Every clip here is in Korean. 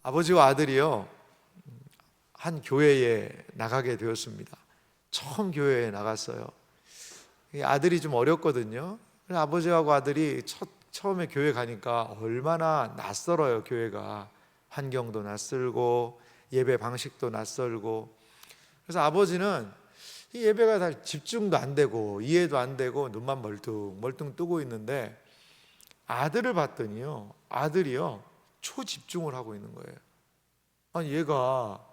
아버지와 아들이요, 한 교회에 나가게 되었습니다. 처음 교회에 나갔어요. 아들이 좀 어렸거든요. 아버지하고 아들이 처음에 교회 가니까 얼마나 낯설어요. 교회가 환경도 낯설고 예배 방식도 낯설고. 그래서 아버지는 이 예배가 다 집중도 안 되고 이해도 안 되고 눈만 멀뚱 뜨고 있는데, 아들을 봤더니요, 아들이요 초집중을 하고 있는 거예요. 아니, 얘가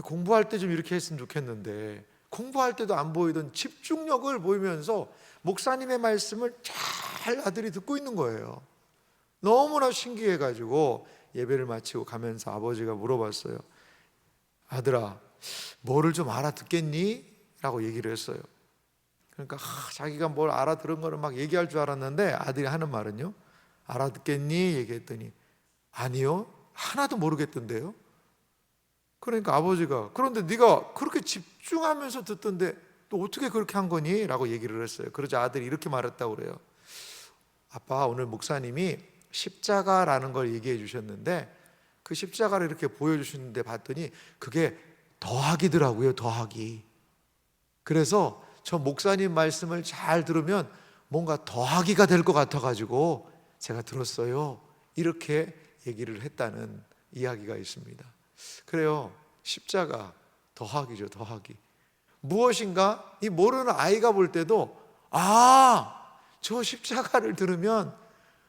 공부할 때 좀 이렇게 했으면 좋겠는데 공부할 때도 안 보이던 집중력을 보이면서 목사님의 말씀을 잘 아들이 듣고 있는 거예요. 너무나 신기해가지고 예배를 마치고 가면서 아버지가 물어봤어요. 아들아, 뭐를 좀 알아듣겠니? 라고 얘기를 했어요. 그러니까 자기가 뭘 알아들은 거를 막 얘기할 줄 알았는데, 아들이 하는 말은요, 알아듣겠니? 얘기했더니 아니요, 하나도 모르겠던데요. 그러니까 아버지가, 그런데 네가 그렇게 집중하면서 듣던데 또 어떻게 그렇게 한 거니? 라고 얘기를 했어요. 그러자 아들이 이렇게 말했다고 그래요. 아빠, 오늘 목사님이 십자가라는 걸 얘기해 주셨는데 그 십자가를 이렇게 보여주시는데 봤더니 그게 더하기더라고요. 더하기. 그래서 저 목사님 말씀을 잘 들으면 뭔가 더하기가 될 것 같아가지고 제가 들었어요. 이렇게 얘기를 했다는 이야기가 있습니다. 그래요, 십자가 더하기죠. 더하기. 무엇인가 이 모르는 아이가 볼 때도 저 십자가를 들으면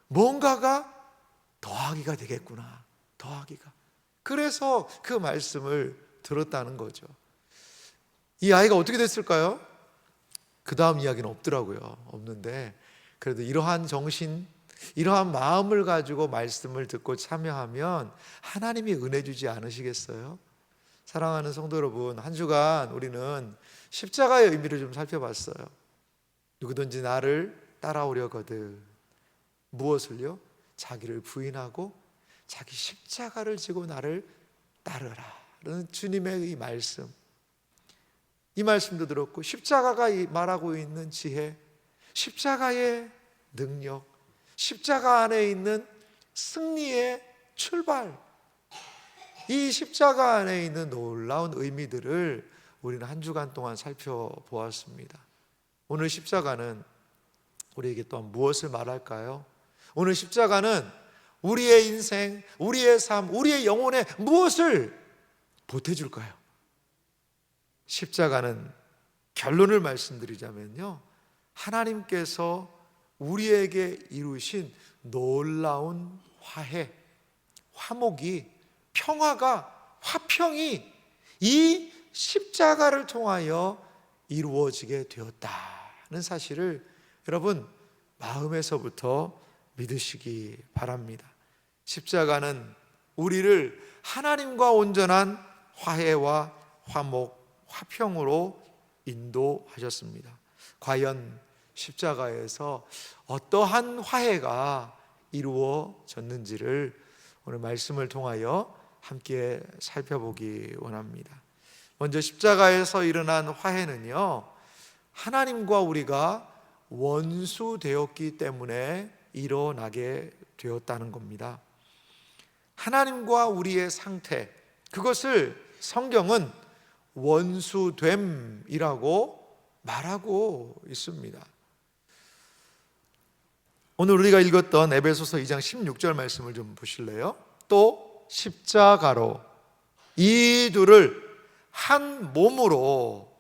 뭔가가 더하기가 되겠구나. 더하기가. 그래서 그 말씀을 들었다는 거죠. 이 아이가 어떻게 됐을까요? 그 다음 이야기는 없더라고요. 없는데 그래도 이러한 정신, 이러한 마음을 가지고 말씀을 듣고 참여하면 하나님이 은혜 주지 않으시겠어요? 사랑하는 성도 여러분, 한 주간 우리는 십자가의 의미를 좀 살펴봤어요. 누구든지 나를 따라오려거든. 무엇을요? 자기를 부인하고 자기 십자가를 지고 나를 따르라 라는 주님의 이 말씀, 이 말씀도 들었고, 십자가가 말하고 있는 지혜, 십자가의 능력, 십자가 안에 있는 승리의 출발, 이 십자가 안에 있는 놀라운 의미들을 우리는 한 주간 동안 살펴보았습니다. 오늘 십자가는 우리에게 또한 무엇을 말할까요? 오늘 십자가는 우리의 인생, 우리의 삶, 우리의 영혼에 무엇을 보태줄까요? 십자가는 결론을 말씀드리자면요, 하나님께서 우리에게 이루신 놀라운 화해, 화목이, 평화가, 화평이 이 십자가를 통하여 이루어지게 되었다는 사실을 여러분 마음에서부터 믿으시기 바랍니다. 십자가는 우리를 하나님과 온전한 화해와 화목, 화평으로 인도하셨습니다. 과연 십자가에서 어떠한 화해가 이루어졌는지를 오늘 말씀을 통하여 함께 살펴보기 원합니다. 먼저 십자가에서 일어난 화해는요, 하나님과 우리가 원수되었기 때문에 일어나게 되었다는 겁니다. 하나님과 우리의 상태, 그것을 성경은 원수됨이라고 말하고 있습니다. 오늘 우리가 읽었던 에베소서 2장 16절 말씀을 좀 보실래요? 또 십자가로 이 둘을 한 몸으로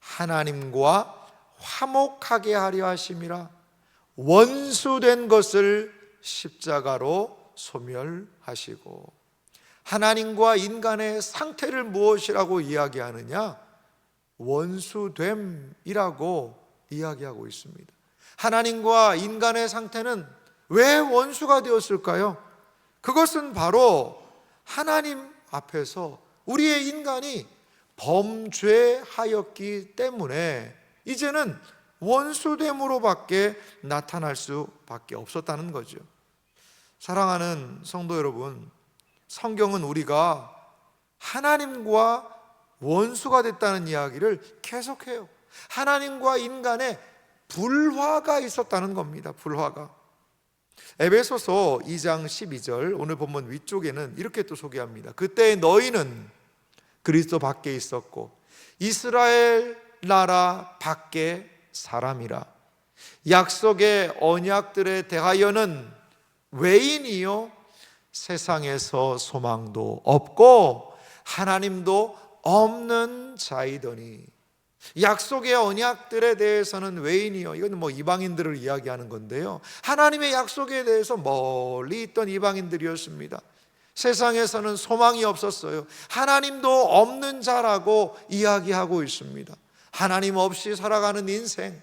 하나님과 화목하게 하려 하심이라. 원수된 것을 십자가로 소멸하시고. 하나님과 인간의 상태를 무엇이라고 이야기하느냐? 원수됨이라고 이야기하고 있습니다. 하나님과 인간의 상태는 왜 원수가 되었을까요? 그것은 바로 하나님 앞에서 우리의 인간이 범죄하였기 때문에 이제는 원수됨으로밖에 나타날 수밖에 없었다는 거죠. 사랑하는 성도 여러분, 성경은 우리가 하나님과 원수가 됐다는 이야기를 계속해요. 하나님과 인간의 불화가 있었다는 겁니다. 불화가. 에베소서 2장 12절 오늘 본문 위쪽에는 이렇게 또 소개합니다. 그때 너희는 그리스도 밖에 있었고 이스라엘 나라 밖에 사람이라. 약속의 언약들에 대하여는 외인이요 세상에서 소망도 없고 하나님도 없는 자이더니. 약속의 언약들에 대해서는 외인이요, 이건 뭐 이방인들을 이야기하는 건데요, 하나님의 약속에 대해서 멀리 있던 이방인들이었습니다. 세상에서는 소망이 없었어요. 하나님도 없는 자라고 이야기하고 있습니다. 하나님 없이 살아가는 인생,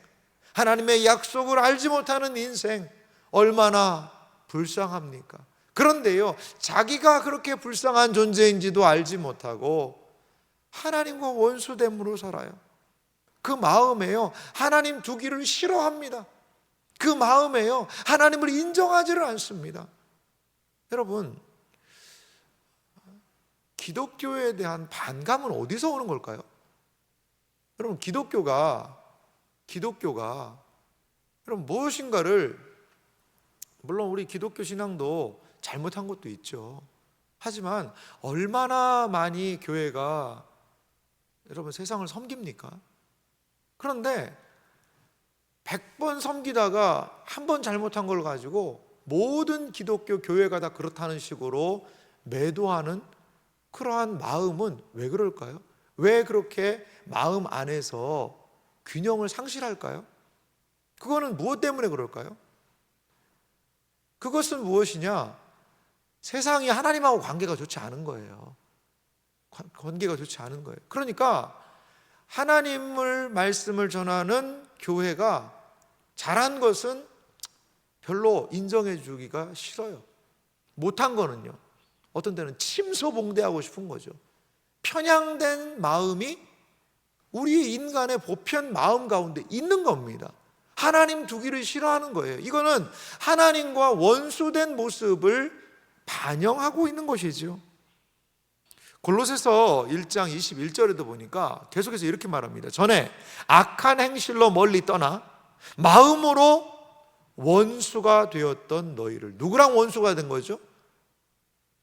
하나님의 약속을 알지 못하는 인생, 얼마나 불쌍합니까? 그런데요, 자기가 그렇게 불쌍한 존재인지도 알지 못하고 하나님과 원수됨으로 살아요. 그 마음에요, 하나님 두기를 싫어합니다. 그 마음에요, 하나님을 인정하지를 않습니다. 여러분, 기독교에 대한 반감은 어디서 오는 걸까요? 여러분, 기독교가 여러분 무엇인가를, 물론 우리 기독교 신앙도 잘못한 것도 있죠. 하지만 얼마나 많이 교회가 여러분 세상을 섬깁니까? 그런데 100번 섬기다가 한 번 잘못한 걸 가지고 모든 기독교 교회가 다 그렇다는 식으로 매도하는 그러한 마음은 왜 그럴까요? 왜 그렇게 마음 안에서 균형을 상실할까요? 그거는 무엇 때문에 그럴까요? 그것은 무엇이냐? 세상이 하나님하고 관계가 좋지 않은 거예요. 관계가 좋지 않은 거예요. 그러니까 하나님을 말씀을 전하는 교회가 잘한 것은 별로 인정해 주기가 싫어요. 못한 거는요, 어떤 때는 침소봉대하고 싶은 거죠. 편향된 마음이 우리 인간의 보편 마음 가운데 있는 겁니다. 하나님 두기를 싫어하는 거예요. 이거는 하나님과 원수된 모습을 반영하고 있는 것이죠. 골로새서 1장 21절에도 보니까 계속해서 이렇게 말합니다. 전에 악한 행실로 멀리 떠나 마음으로 원수가 되었던 너희를. 누구랑 원수가 된 거죠?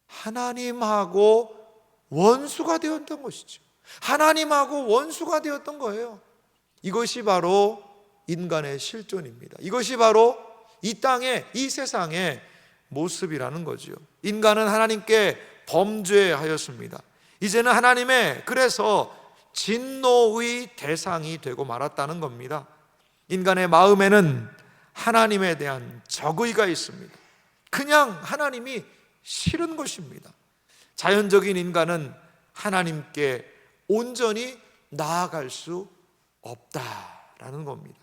하나님하고 원수가 되었던 것이죠. 하나님하고 원수가 되었던 거예요. 이것이 바로 인간의 실존입니다. 이것이 바로 이 땅의, 이 세상의 모습이라는 거죠. 인간은 하나님께 범죄하였습니다. 이제는 하나님의, 그래서 진노의 대상이 되고 말았다는 겁니다. 인간의 마음에는 하나님에 대한 적의가 있습니다. 그냥 하나님이 싫은 것입니다. 자연적인 인간은 하나님께 온전히 나아갈 수 없다라는 겁니다.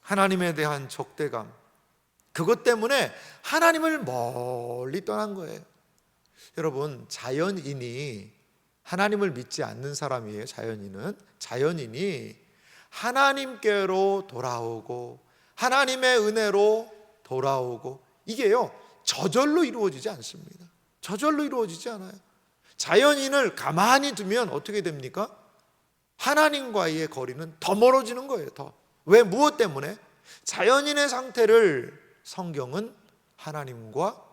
하나님에 대한 적대감, 그것 때문에 하나님을 멀리 떠난 거예요. 여러분, 자연인이 하나님을 믿지 않는 사람이에요. 자연인이 하나님께로 돌아오고 하나님의 은혜로 돌아오고, 이게요 저절로 이루어지지 않습니다. 저절로 이루어지지 않아요. 자연인을 가만히 두면 어떻게 됩니까? 하나님과의 거리는 더 멀어지는 거예요. 더. 왜? 무엇 때문에? 자연인의 상태를 성경은 하나님과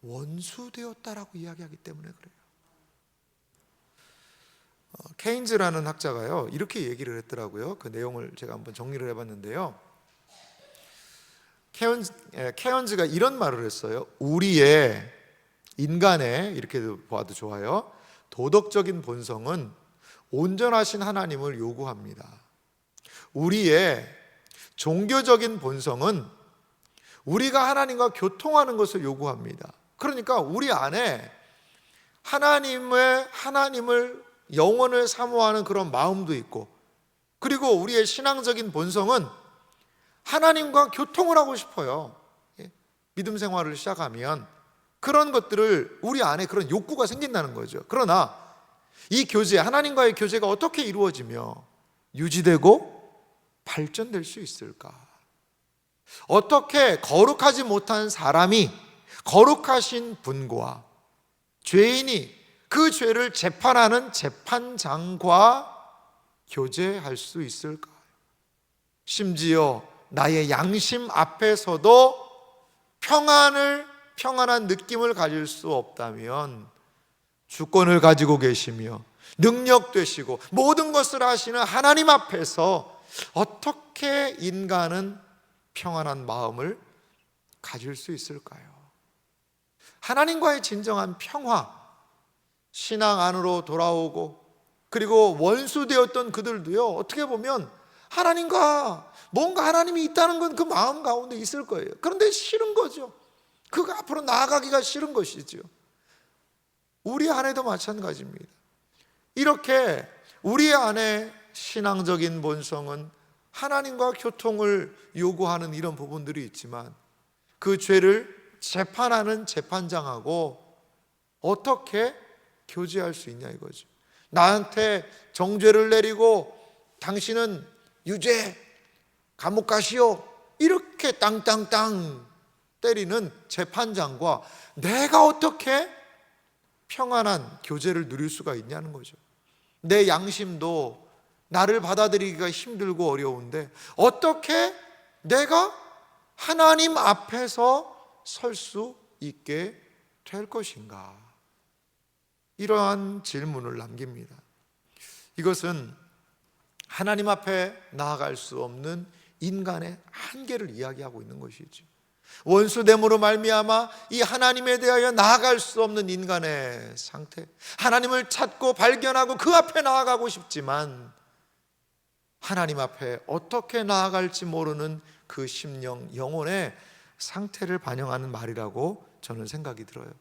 원수되었다라고 이야기하기 때문에 그래요. 케인즈라는 학자가요 이렇게 얘기를 했더라고요. 그 내용을 제가 한번 정리를 해봤는데요, 케언즈가 이런 말을 했어요. 우리의, 인간의, 이렇게 봐도 좋아요, 도덕적인 본성은 온전하신 하나님을 요구합니다. 우리의 종교적인 본성은 우리가 하나님과 교통하는 것을 요구합니다. 그러니까 우리 안에 하나님을, 영원을 사모하는 그런 마음도 있고, 그리고 우리의 신앙적인 본성은 하나님과 교통을 하고 싶어요. 믿음 생활을 시작하면 그런 것들을, 우리 안에 그런 욕구가 생긴다는 거죠. 그러나 이 교제, 하나님과의 교제가 어떻게 이루어지며 유지되고 발전될 수 있을까? 어떻게 거룩하지 못한 사람이 거룩하신 분과 죄인이 그 죄를 재판하는 재판장과 교제할 수 있을까? 심지어 나의 양심 앞에서도 평안한 느낌을 가질 수 없다면 주권을 가지고 계시며 능력 되시고 모든 것을 하시는 하나님 앞에서 어떻게 인간은 평안한 마음을 가질 수 있을까요? 하나님과의 진정한 평화, 신앙 안으로 돌아오고, 그리고 원수되었던 그들도요, 어떻게 보면 하나님과 뭔가 하나님이 있다는 건 그 마음 가운데 있을 거예요. 그런데 싫은 거죠. 그 앞으로 나아가기가 싫은 것이죠. 우리 안에도 마찬가지입니다. 이렇게 우리 안에 신앙적인 본성은 하나님과 교통을 요구하는 이런 부분들이 있지만, 그 죄를 재판하는 재판장하고 어떻게 교제할 수 있냐 이거죠. 나한테 정죄를 내리고 당신은 유죄, 감옥 가시오, 이렇게 땅땅땅 때리는 재판장과 내가 어떻게 평안한 교제를 누릴 수가 있냐는 거죠. 내 양심도 나를 받아들이기가 힘들고 어려운데 어떻게 내가 하나님 앞에서 설 수 있게 될 것인가? 이러한 질문을 남깁니다. 이것은 하나님 앞에 나아갈 수 없는 인간의 한계를 이야기하고 있는 것이죠. 원수됨으로 말미암아 이 하나님에 대하여 나아갈 수 없는 인간의 상태, 하나님을 찾고 발견하고 그 앞에 나아가고 싶지만 하나님 앞에 어떻게 나아갈지 모르는 그 심령, 영혼의 상태를 반영하는 말이라고 저는 생각이 들어요.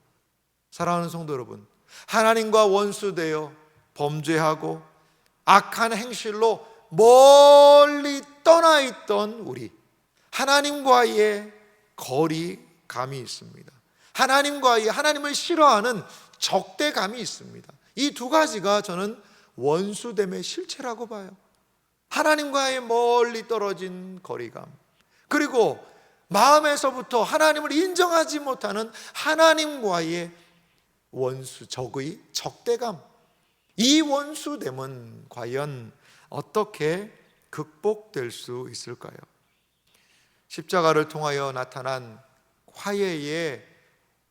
사랑하는 성도 여러분, 하나님과 원수되어 범죄하고 악한 행실로 멀리 떠나 있던 우리, 하나님과의 거리감이 있습니다. 하나님과의, 하나님을 싫어하는 적대감이 있습니다. 이 두 가지가 저는 원수됨의 실체라고 봐요. 하나님과의 멀리 떨어진 거리감, 그리고 마음에서부터 하나님을 인정하지 못하는 하나님과의 원수, 적의 적대감. 이 원수됨은 과연 어떻게 극복될 수 있을까요? 십자가를 통하여 나타난 화해의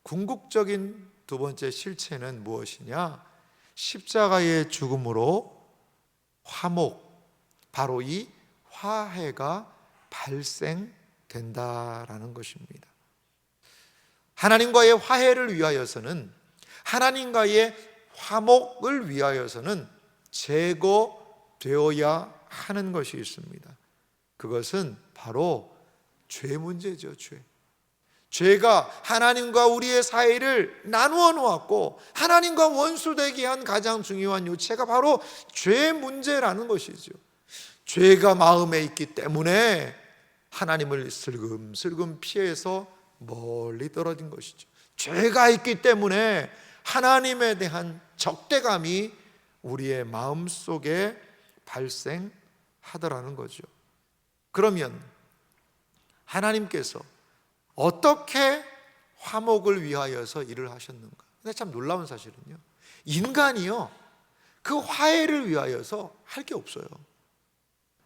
궁극적인 두 번째 실체는 무엇이냐? 십자가의 죽음으로 화목, 바로 이 화해가 발생된다라는 것입니다. 하나님과의 화해를 위하여서는, 하나님과의 화목을 위하여서는 제거되어야 하는 것이 있습니다. 그것은 바로 죄 문제죠. 죄가 하나님과 우리의 사이를 나누어 놓았고 하나님과 원수되게 한 가장 중요한 요체가 바로 죄 문제라는 것이죠. 죄가 마음에 있기 때문에 하나님을 슬금슬금 피해서 멀리 떨어진 것이죠. 죄가 있기 때문에 하나님에 대한 적대감이 우리의 마음속에 발생하더라는 거죠. 그러면 하나님께서 어떻게 화목을 위하여서 일을 하셨는가? 근데 참 놀라운 사실은요, 인간이요, 그 화해를 위하여서 할 게 없어요.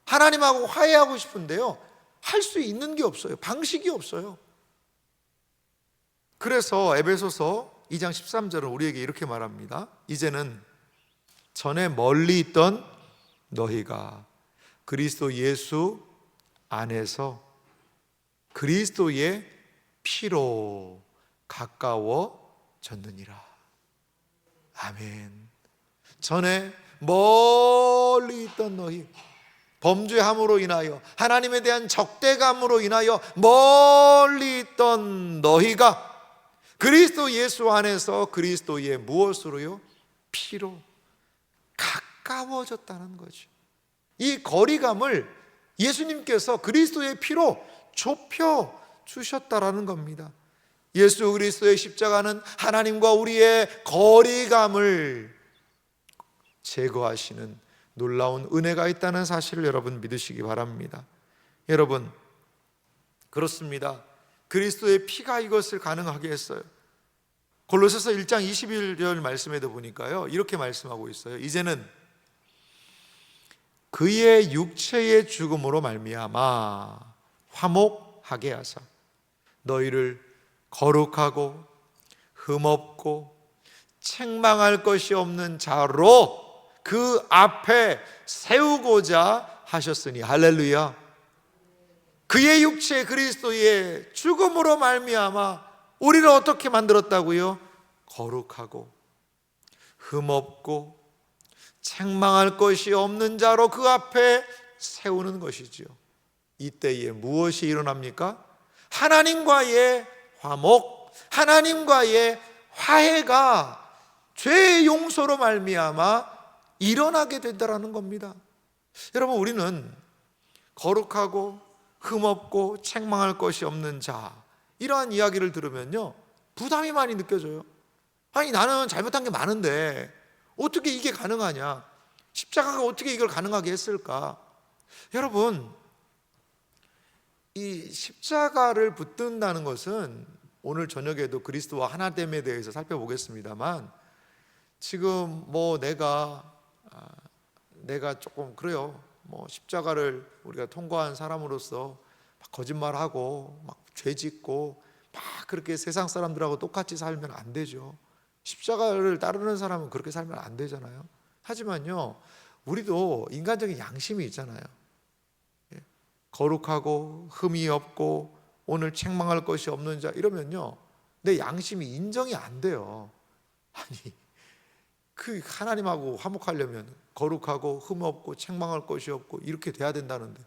하나님하고 화해하고 싶은데요, 할 수 있는 게 없어요. 방식이 없어요. 그래서 에베소서 2장 13절은 우리에게 이렇게 말합니다. 이제는 전에 멀리 있던 너희가 그리스도 예수 안에서 그리스도의 피로 가까워졌느니라. 아멘. 전에 멀리 있던 너희, 범죄함으로 인하여 하나님에 대한 적대감으로 인하여 멀리 있던 너희가 그리스도 예수 안에서 그리스도의 무엇으로요? 피로 가까워졌다는 거죠. 이 거리감을 예수님께서 그리스도의 피로 좁혀 주셨다라는 겁니다. 예수 그리스도의 십자가는 하나님과 우리의 거리감을 제거하시는 놀라운 은혜가 있다는 사실을 여러분 믿으시기 바랍니다. 여러분, 그렇습니다. 그리스도의 피가 이것을 가능하게 했어요. 골로새서 1장 21절 말씀에도 보니까요, 이렇게 말씀하고 있어요. 이제는 그의 육체의 죽음으로 말미암아 화목하게 하사 너희를 거룩하고 흠없고 책망할 것이 없는 자로 그 앞에 세우고자 하셨으니. 할렐루야. 그의 육체 그리스도의 죽음으로 말미암아 우리를 어떻게 만들었다고요? 거룩하고 흠없고 책망할 것이 없는 자로 그 앞에 세우는 것이지요. 이때에 무엇이 일어납니까? 하나님과의 화목, 하나님과의 화해가 죄의 용서로 말미암아 일어나게 된다라는 겁니다. 여러분, 우리는 거룩하고 흠없고 책망할 것이 없는 자, 이러한 이야기를 들으면요 부담이 많이 느껴져요. 아니, 나는 잘못한 게 많은데 어떻게 이게 가능하냐? 십자가가 어떻게 이걸 가능하게 했을까? 여러분, 이 십자가를 붙든다는 것은 오늘 저녁에도 그리스도와 하나됨에 대해서 살펴보겠습니다만, 지금 내가 조금 그래요. 십자가를 우리가 통과한 사람으로서 막 거짓말하고 막 죄짓고 막 그렇게 세상 사람들하고 똑같이 살면 안 되죠. 십자가를 따르는 사람은 그렇게 살면 안 되잖아요. 하지만요, 우리도 인간적인 양심이 있잖아요. 거룩하고 흠이 없고 오늘 책망할 것이 없는 자, 이러면요 내 양심이 인정이 안 돼요. 아니, 그 하나님하고 화목하려면 거룩하고 흠 없고 책망할 것이 없고 이렇게 돼야 된다는데,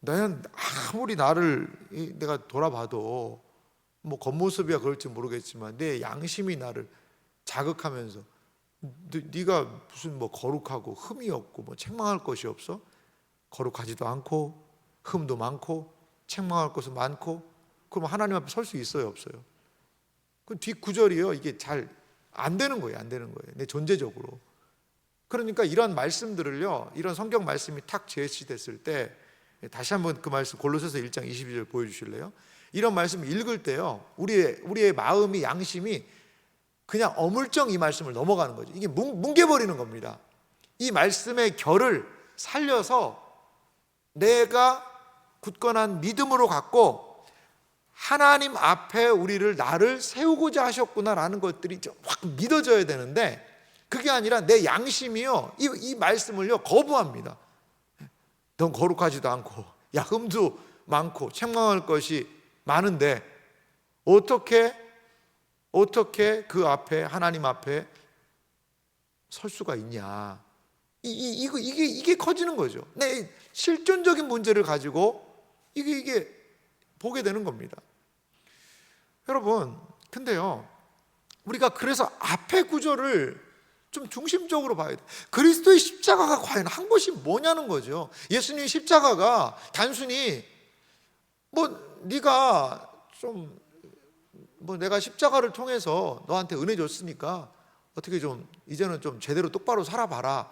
나는 아무리 내가 돌아봐도 겉모습이야 그럴지 모르겠지만 내 양심이 나를 자극하면서 네가 무슨 거룩하고 흠이 없고 책망할 것이 없어? 거룩하지도 않고 흠도 많고 책망할 것은 많고, 그럼 하나님 앞에 설 수 있어요, 없어요? 그 뒷구절이요, 이게 잘 안 되는 거예요. 내 존재적으로. 그러니까 이런 말씀들을요, 이런 성경 말씀이 탁 제시됐을 때, 다시 한번 그 말씀 골로새서 1장 22절 보여주실래요? 이런 말씀 읽을 때요, 우리의 마음이, 양심이 그냥 어물쩡 이 말씀을 넘어가는 거죠. 이게 뭉개버리는 겁니다. 이 말씀의 결을 살려서 내가 굳건한 믿음으로 갖고 하나님 앞에 나를 세우고자 하셨구나라는 것들이 확 믿어져야 되는데, 그게 아니라 내 양심이요 이 말씀을요 거부합니다. 넌 거룩하지도 않고 야 흠도 많고 책망할 것이 많은데 어떻게 그 앞에, 하나님 앞에 설 수가 있냐? 이게 커지는 거죠. 내 실존적인 문제를 가지고 이게 보게 되는 겁니다. 여러분, 근데요 우리가 그래서 앞에 구절을 좀 중심적으로 봐야 돼요. 그리스도의 십자가가 과연 한 것이 뭐냐는 거죠. 예수님의 십자가가 단순히 네가 좀 내가 십자가를 통해서 너한테 은혜 줬으니까 어떻게 좀 이제는 좀 제대로 똑바로 살아봐라,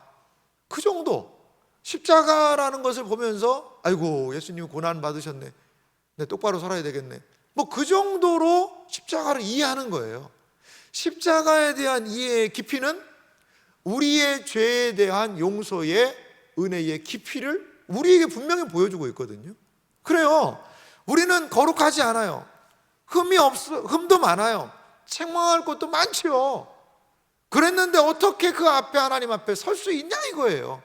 그 정도. 십자가라는 것을 보면서 아이고 예수님 고난 받으셨네, 내 똑바로 살아야 되겠네, 그 정도로 십자가를 이해하는 거예요. 십자가에 대한 이해의 깊이는 우리의 죄에 대한 용서의 은혜의 깊이를 우리에게 분명히 보여주고 있거든요. 그래요, 우리는 거룩하지 않아요. 흠도 많아요. 책망할 것도 많지요. 그랬는데 어떻게 그 앞에, 하나님 앞에 설 수 있냐 이거예요.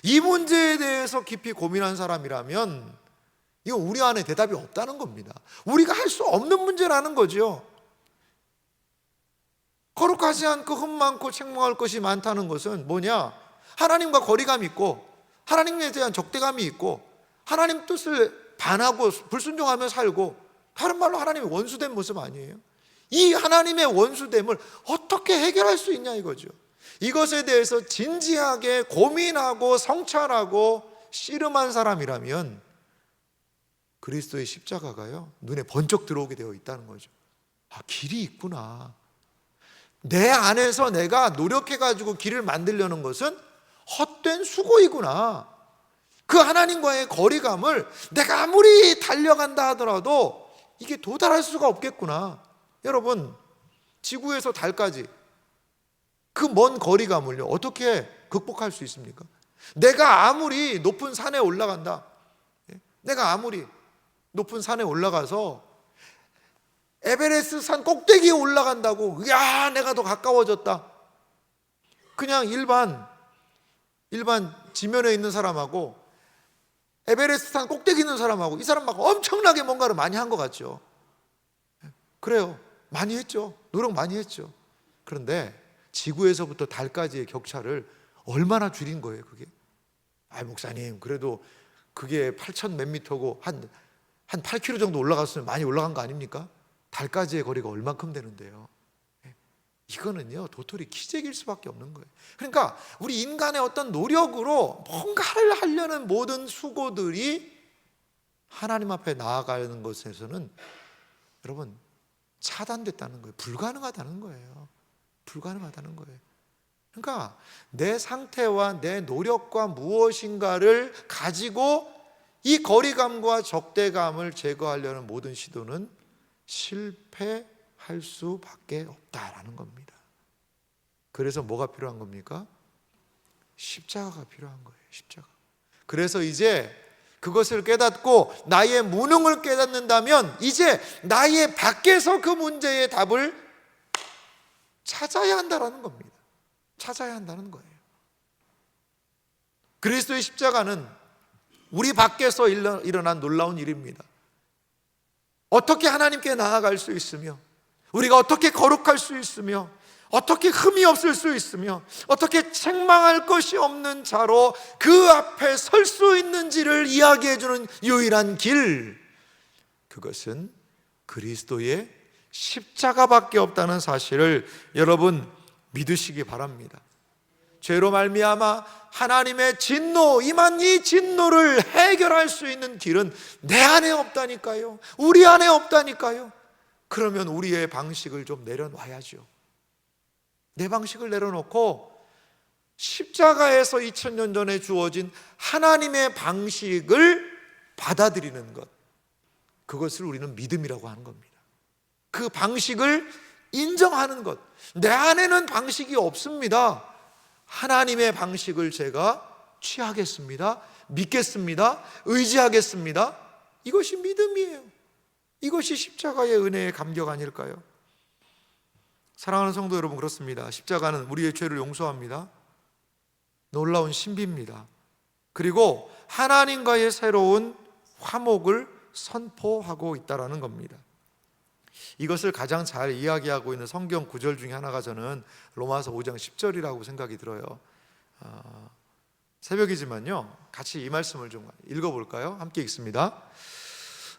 이 문제에 대해서 깊이 고민한 사람이라면 이건 우리 안에 대답이 없다는 겁니다. 우리가 할 수 없는 문제라는 거죠. 거룩하지 않고 흠 많고 책망할 것이 많다는 것은 뭐냐? 하나님과 거리감이 있고 하나님에 대한 적대감이 있고 하나님 뜻을 반하고 불순종하며 살고, 다른 말로 하나님의 원수된 모습 아니에요? 이 하나님의 원수됨을 어떻게 해결할 수 있냐 이거죠. 이것에 대해서 진지하게 고민하고 성찰하고 씨름한 사람이라면 그리스도의 십자가가요 눈에 번쩍 들어오게 되어 있다는 거죠. 길이 있구나. 내 안에서 내가 노력해가지고 길을 만들려는 것은 헛된 수고이구나. 그 하나님과의 거리감을 내가 아무리 달려간다 하더라도 이게 도달할 수가 없겠구나. 여러분, 지구에서 달까지 그 먼 거리감을요 어떻게 극복할 수 있습니까? 내가 아무리 높은 산에 올라간다, 내가 아무리 높은 산에 올라가서 에베레스트 산 꼭대기에 올라간다고 야 내가 더 가까워졌다. 그냥 일반 지면에 있는 사람하고 에베레스트 산 꼭대기 있는 사람하고 이 사람 막 엄청나게 뭔가를 많이 한 것 같죠. 그래요. 많이 했죠. 노력 많이 했죠. 그런데 지구에서부터 달까지의 격차를 얼마나 줄인 거예요, 그게? 목사님, 그래도 그게 8천 몇 미터고 한 8km 정도 올라갔으면 많이 올라간 거 아닙니까? 달까지의 거리가 얼만큼 되는데요. 이거는요, 도토리 기적일 수밖에 없는 거예요. 그러니까 우리 인간의 어떤 노력으로 뭔가를 하려는 모든 수고들이 하나님 앞에 나아가는 것에서는 여러분 차단됐다는 거예요. 불가능하다는 거예요. 불가능하다는 거예요. 그러니까 내 상태와 내 노력과 무엇인가를 가지고 이 거리감과 적대감을 제거하려는 모든 시도는 실패할 수밖에 없다라는 겁니다. 그래서 뭐가 필요한 겁니까? 십자가가 필요한 거예요. 십자가. 그래서 이제 그것을 깨닫고 나의 무능을 깨닫는다면 이제 나의 밖에서 그 문제의 답을 찾아야 한다는 겁니다. 찾아야 한다는 거예요. 그리스도의 십자가는 우리 밖에서 일어난 놀라운 일입니다. 어떻게 하나님께 나아갈 수 있으며 우리가 어떻게 거룩할 수 있으며 어떻게 흠이 없을 수 있으며 어떻게 책망할 것이 없는 자로 그 앞에 설 수 있는지를 이야기해 주는 유일한 길, 그것은 그리스도의 십자가밖에 없다는 사실을 여러분 믿으시기 바랍니다. 죄로 말미암아 하나님의 진노, 임한 이 진노를 해결할 수 있는 길은 내 안에 없다니까요. 우리 안에 없다니까요. 그러면 우리의 방식을 좀 내려놔야죠. 내 방식을 내려놓고 십자가에서 2000년 전에 주어진 하나님의 방식을 받아들이는 것, 그것을 우리는 믿음이라고 하는 겁니다. 그 방식을 인정하는 것. 내 안에는 방식이 없습니다. 하나님의 방식을 제가 취하겠습니다. 믿겠습니다. 의지하겠습니다. 이것이 믿음이에요. 이것이 십자가의 은혜의 감격 아닐까요? 사랑하는 성도 여러분, 그렇습니다. 십자가는 우리의 죄를 용서합니다. 놀라운 신비입니다. 그리고 하나님과의 새로운 화목을 선포하고 있다는 겁니다. 이것을 가장 잘 이야기하고 있는 성경 구절 중에 하나가 저는 로마서 5장 10절이라고 생각이 들어요. 새벽이지만요, 같이 이 말씀을 좀 읽어볼까요? 함께 읽습니다.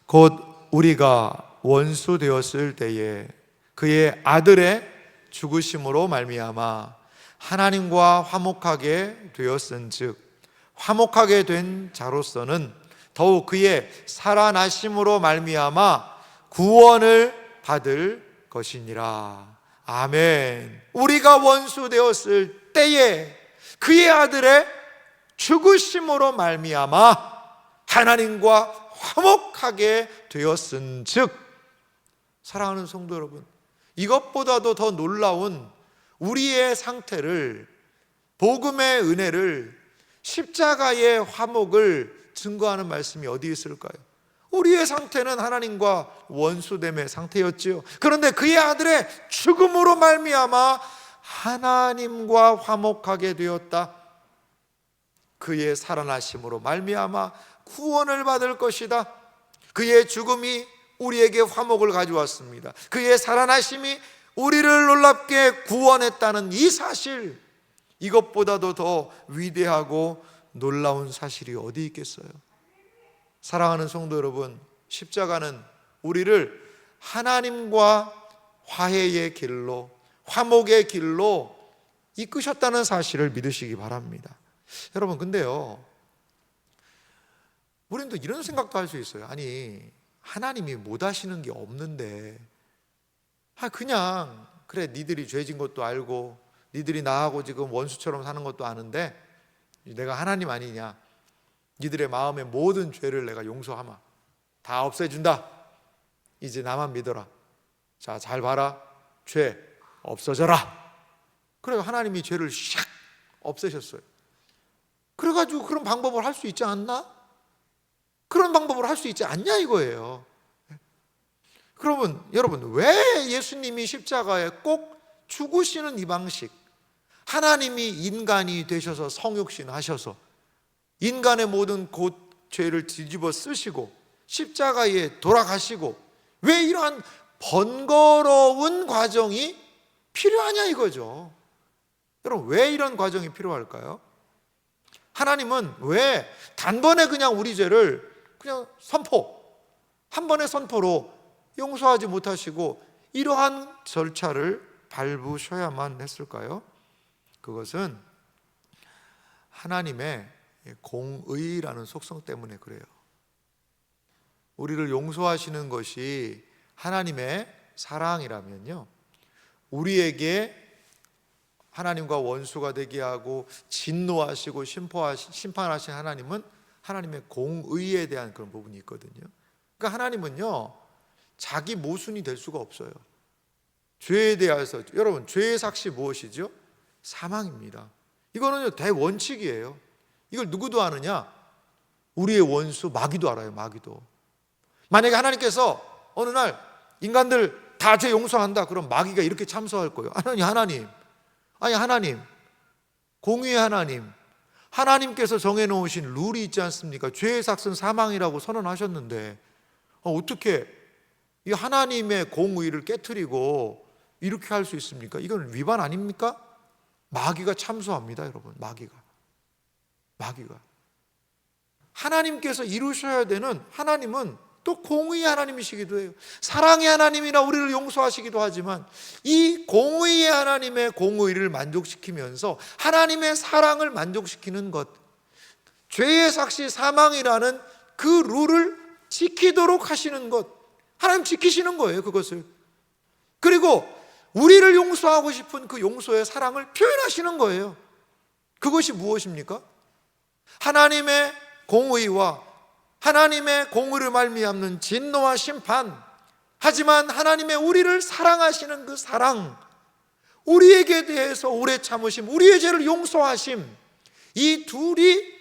곧 우리가 원수 되었을 때에 그의 아들의 죽으심으로 말미암아 하나님과 화목하게 되었은즉 화목하게 된 자로서는 더욱 그의 살아나심으로 말미암아 구원을 받을 것이니라. 아멘. 우리가 원수 되었을 때에 그의 아들의 죽으심으로 말미암아 하나님과 화목하게 되었은즉, 사랑하는 성도 여러분, 이것보다도 더 놀라운 우리의 상태를, 복음의 은혜를, 십자가의 화목을 증거하는 말씀이 어디 있을까요? 우리의 상태는 하나님과 원수됨의 상태였지요. 그런데 그의 아들의 죽음으로 말미암아 하나님과 화목하게 되었다. 그의 살아나심으로 말미암아 구원을 받을 것이다. 그의 죽음이 우리에게 화목을 가져왔습니다. 그의 살아나심이 우리를 놀랍게 구원했다는 이 사실, 이것보다도 더 위대하고 놀라운 사실이 어디 있겠어요? 사랑하는 성도 여러분, 십자가는 우리를 하나님과 화해의 길로, 화목의 길로 이끄셨다는 사실을 믿으시기 바랍니다. 여러분, 근데요, 우리는 또 이런 생각도 할 수 있어요. 아니, 하나님이 못 하시는 게 없는데 그냥 그래, 니들이 죄진 것도 알고 니들이 나하고 지금 원수처럼 사는 것도 아는데 내가 하나님 아니냐, 니들의 마음의 모든 죄를 내가 용서하마, 다 없애준다, 이제 나만 믿어라, 자 잘 봐라, 죄 없어져라. 그래서 하나님이 죄를 샥 없애셨어요. 그래가지고 그런 방법을 할 수 있지 않나? 그런 방법을 할 수 있지 않냐 이거예요. 그러면 여러분, 왜 예수님이 십자가에 꼭 죽으시는 이 방식, 하나님이 인간이 되셔서 성육신 하셔서 인간의 모든 죄를 뒤집어 쓰시고 십자가에 돌아가시고 왜 이러한 번거로운 과정이 필요하냐 이거죠. 여러분, 왜 이런 과정이 필요할까요? 하나님은 왜 단번에 그냥 우리 죄를 그냥 한 번의 선포로 용서하지 못하시고 이러한 절차를 밟으셔야만 했을까요? 그것은 하나님의 공의라는 속성 때문에 그래요. 우리를 용서하시는 것이 하나님의 사랑이라면요, 우리에게 하나님과 원수가 되게 하고 진노하시고 심판하신 하나님은 하나님의 공의에 대한 그런 부분이 있거든요. 그러니까 하나님은요, 자기 모순이 될 수가 없어요. 죄에 대해서, 여러분, 죄의 삭시 무엇이죠? 사망입니다. 이거는 대원칙이에요. 이걸 누구도 아느냐? 우리의 원수 마귀도 알아요. 마귀도. 만약에 하나님께서 어느 날 인간들 다 죄 용서한다, 그럼 마귀가 이렇게 참소할 거예요. 하나님, 공의의 하나님, 하나님께서 정해놓으신 룰이 있지 않습니까? 죄의 삭은 사망이라고 선언하셨는데 어떻게 이 하나님의 공의를 깨트리고 이렇게 할 수 있습니까? 이건 위반 아닙니까? 마귀가 참소합니다, 여러분. 마귀가 하나님께서 이루셔야 되는, 하나님은 또 공의의 하나님이시기도 해요. 사랑의 하나님이라 우리를 용서하시기도 하지만 이 공의의 하나님의 공의를 만족시키면서 하나님의 사랑을 만족시키는 것, 죄의 삭시 사망이라는 그 룰을 지키도록 하시는 것, 하나님 지키시는 거예요, 그것을. 그리고 우리를 용서하고 싶은 그 용서의 사랑을 표현하시는 거예요. 그것이 무엇입니까? 하나님의 공의와 하나님의 공의를 말미암는 진노와 심판, 하지만 하나님의 우리를 사랑하시는 그 사랑, 우리에게 대해서 오래 참으심, 우리의 죄를 용서하심, 이 둘이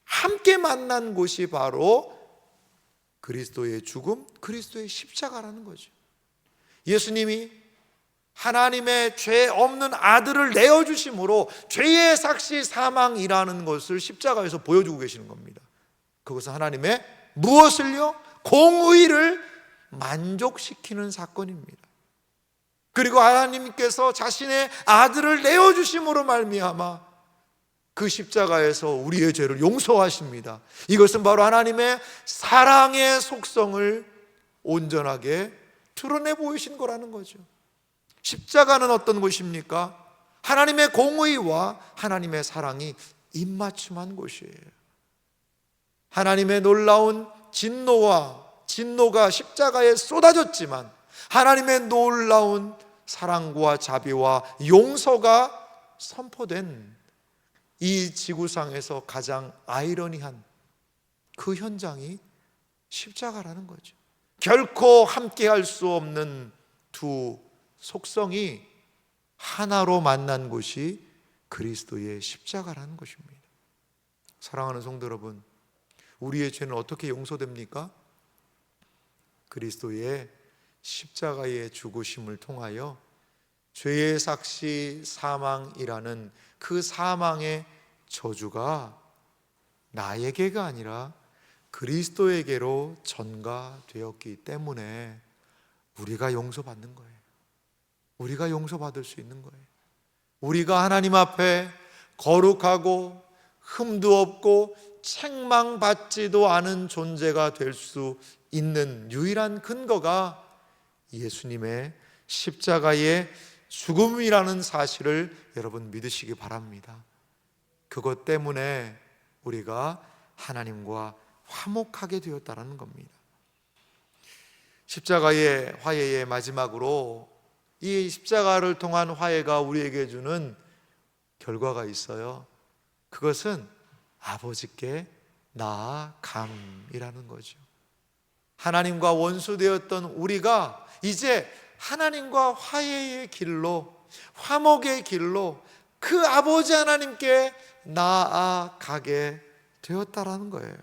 함께 만난 곳이 바로 그리스도의 죽음, 그리스도의 십자가라는 거죠. 예수님이 하나님의 죄 없는 아들을 내어주심으로 죄의 삭시 사망이라는 것을 십자가에서 보여주고 계시는 겁니다. 그것은 하나님의 무엇을요? 공의를 만족시키는 사건입니다. 그리고 하나님께서 자신의 아들을 내어주심으로 말미암아 그 십자가에서 우리의 죄를 용서하십니다. 이것은 바로 하나님의 사랑의 속성을 온전하게 드러내 보이신 거라는 거죠. 십자가는 어떤 곳입니까? 하나님의 공의와 하나님의 사랑이 입맞춤한 곳이에요. 하나님의 놀라운 진노가 십자가에 쏟아졌지만 하나님의 놀라운 사랑과 자비와 용서가 선포된 이 지구상에서 가장 아이러니한 그 현장이 십자가라는 거죠. 결코 함께할 수 없는 두 속성이 하나로 만난 곳이 그리스도의 십자가라는 것입니다. 사랑하는 성도 여러분, 우리의 죄는 어떻게 용서됩니까? 그리스도의 십자가의 죽으심을 통하여 죄의 삭시 사망이라는 그 사망의 저주가 나에게가 아니라 그리스도에게로 전가되었기 때문에 우리가 용서받는 거예요. 우리가 용서받을 수 있는 거예요. 우리가 하나님 앞에 거룩하고 흠도 없고 책망받지도 않은 존재가 될 수 있는 유일한 근거가 예수님의 십자가의 죽음이라는 사실을 여러분 믿으시기 바랍니다. 그것 때문에 우리가 하나님과 화목하게 되었다는 겁니다. 십자가의 화해의 마지막으로 이 십자가를 통한 화해가 우리에게 주는 결과가 있어요. 그것은 아버지께 나아감이라는 거죠. 하나님과 원수되었던 우리가 이제 하나님과 화해의 길로, 화목의 길로 그 아버지 하나님께 나아가게 되었다라는 거예요.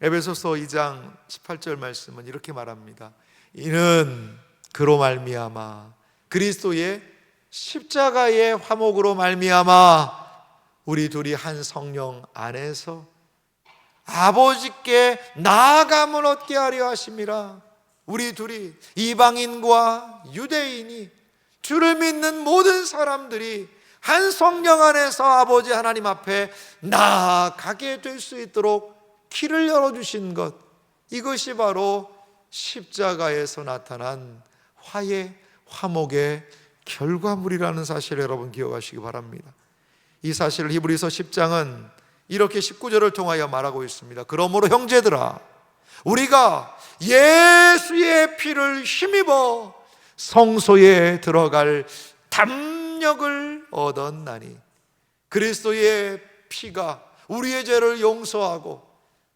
에베소서 2장 18절 말씀은 이렇게 말합니다. 이는 그로 말미암아 그리스도의 십자가의 화목으로 말미암아 우리 둘이 한 성령 안에서 아버지께 나아감을 얻게 하려 하심이라. 우리 둘이, 이방인과 유대인이, 주를 믿는 모든 사람들이 한 성령 안에서 아버지 하나님 앞에 나아가게 될 수 있도록 길을 열어주신 것, 이것이 바로 십자가에서 나타난 화해, 화목의 결과물이라는 사실을 여러분 기억하시기 바랍니다. 이 사실을 히브리서 10장은 이렇게 19절을 통하여 말하고 있습니다. 그러므로 형제들아, 우리가 예수의 피를 힘입어 성소에 들어갈 담력을 얻었나니, 그리스도의 피가 우리의 죄를 용서하고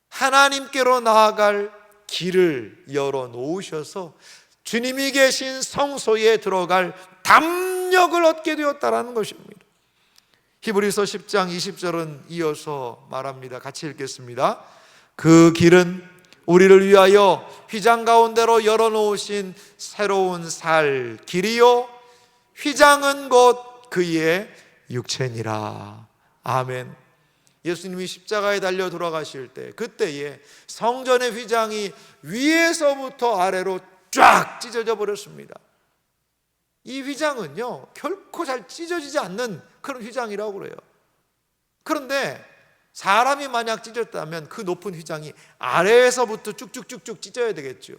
하나님께로 나아갈 길을 열어놓으셔서 주님이 계신 성소에 들어갈 담력을 얻게 되었다는 것입니다. 히브리서 10장 20절은 이어서 말합니다. 같이 읽겠습니다. 그 길은 우리를 위하여 휘장 가운데로 열어놓으신 새로운 살 길이요, 휘장은 곧 그의 육체니라. 아멘. 예수님이 십자가에 달려 돌아가실 때, 그때에 성전의 휘장이 위에서부터 아래로 쫙 찢어져 버렸습니다. 이 휘장은요, 결코 잘 찢어지지 않는 그런 휘장이라고 그래요. 그런데 사람이 만약 찢었다면 그 높은 휘장이 아래에서부터 쭉쭉쭉쭉 찢어야 되겠죠.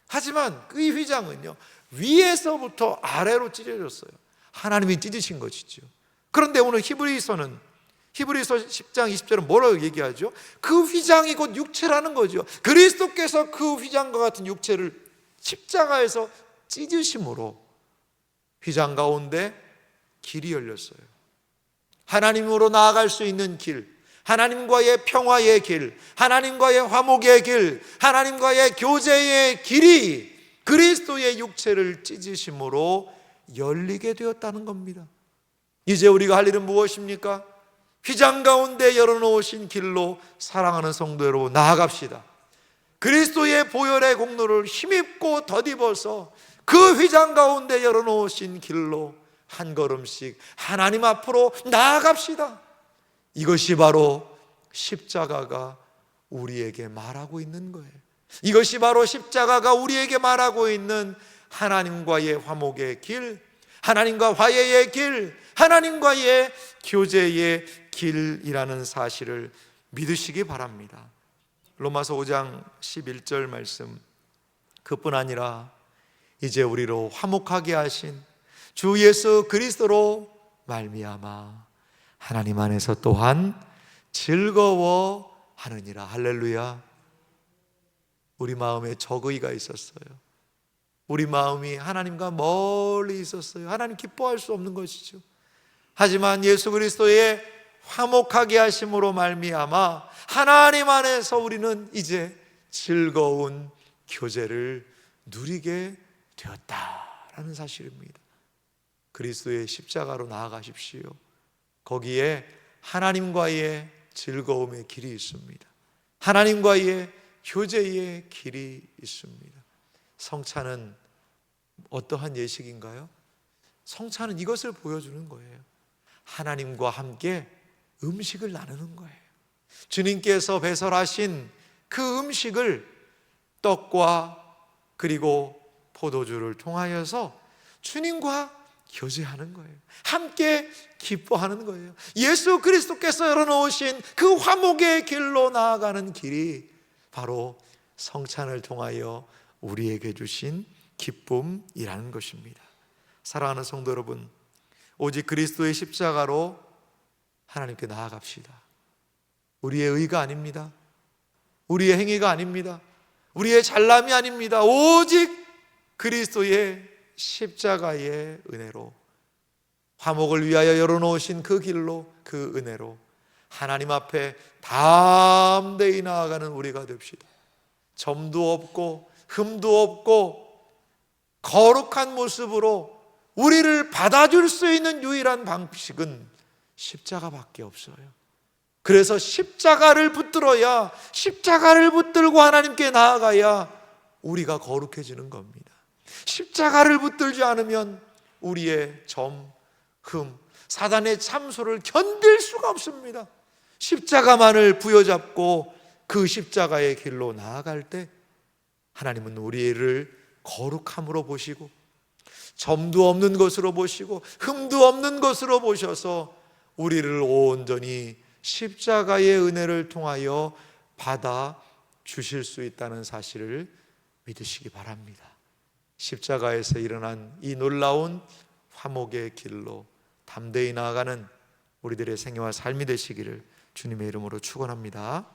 하지만 그 휘장은요, 위에서부터 아래로 찢어졌어요. 하나님이 찢으신 것이죠. 그런데 오늘 히브리서 10장 20절은 뭐라고 얘기하죠? 그 휘장이 곧 육체라는 거죠. 그리스도께서 그 휘장과 같은 육체를 십자가에서 찢으심으로 휘장 가운데 길이 열렸어요. 하나님으로 나아갈 수 있는 길, 하나님과의 평화의 길, 하나님과의 화목의 길, 하나님과의 교제의 길이 그리스도의 육체를 찢으심으로 열리게 되었다는 겁니다. 이제 우리가 할 일은 무엇입니까? 휘장 가운데 열어놓으신 길로 사랑하는 성도 여러분, 나아갑시다. 그리스도의 보혈의 공로를 힘입고 덧입어서 그 휘장 가운데 열어놓으신 길로 한 걸음씩 하나님 앞으로 나아갑시다. 이것이 바로 십자가가 우리에게 말하고 있는 거예요. 이것이 바로 십자가가 우리에게 말하고 있는 하나님과의 화목의 길, 하나님과 화해의 길, 하나님과의 교제의 길이라는 사실을 믿으시기 바랍니다. 로마서 5장 11절 말씀, 그뿐 아니라 이제 우리로 화목하게 하신 주 예수 그리스도로 말미암아 하나님 안에서 또한 즐거워하느니라. 할렐루야. 우리 마음에 적의가 있었어요. 우리 마음이 하나님과 멀리 있었어요. 하나님 기뻐할 수 없는 것이죠. 하지만 예수 그리스도의 화목하게 하심으로 말미암아 하나님 안에서 우리는 이제 즐거운 교제를 누리게 되었다라는 사실입니다. 그리스도의 십자가로 나아가십시오. 거기에 하나님과의 즐거움의 길이 있습니다. 하나님과의 교제의 길이 있습니다. 성찬은 어떠한 예식인가요? 성찬은 이것을 보여주는 거예요. 하나님과 함께 음식을 나누는 거예요. 주님께서 배설하신 그 음식을 떡과 그리고 포도주를 통하여서 주님과 교제하는 거예요. 함께 기뻐하는 거예요. 예수 그리스도께서 열어놓으신 그 화목의 길로 나아가는 길이 바로 성찬을 통하여 우리에게 주신 기쁨이라는 것입니다. 사랑하는 성도 여러분, 오직 그리스도의 십자가로 하나님께 나아갑시다. 우리의 의가 아닙니다. 우리의 행위가 아닙니다. 우리의 잘남이 아닙니다. 오직 그리스도의 십자가의 은혜로, 화목을 위하여 열어놓으신 그 길로, 그 은혜로 하나님 앞에 담대히 나아가는 우리가 됩시다. 점도 없고 흠도 없고 거룩한 모습으로 우리를 받아줄 수 있는 유일한 방식은 십자가밖에 없어요. 그래서 십자가를 붙들어야, 십자가를 붙들고 하나님께 나아가야 우리가 거룩해지는 겁니다. 십자가를 붙들지 않으면 우리의 점, 흠, 사단의 참소를 견딜 수가 없습니다. 십자가만을 부여잡고 그 십자가의 길로 나아갈 때 하나님은 우리를 거룩함으로 보시고 점도 없는 것으로 보시고 흠도 없는 것으로 보셔서 우리를 온전히 십자가의 은혜를 통하여 받아 주실 수 있다는 사실을 믿으시기 바랍니다. 십자가에서 일어난 이 놀라운 화목의 길로 담대히 나아가는 우리들의 생애와 삶이 되시기를 주님의 이름으로 축원합니다.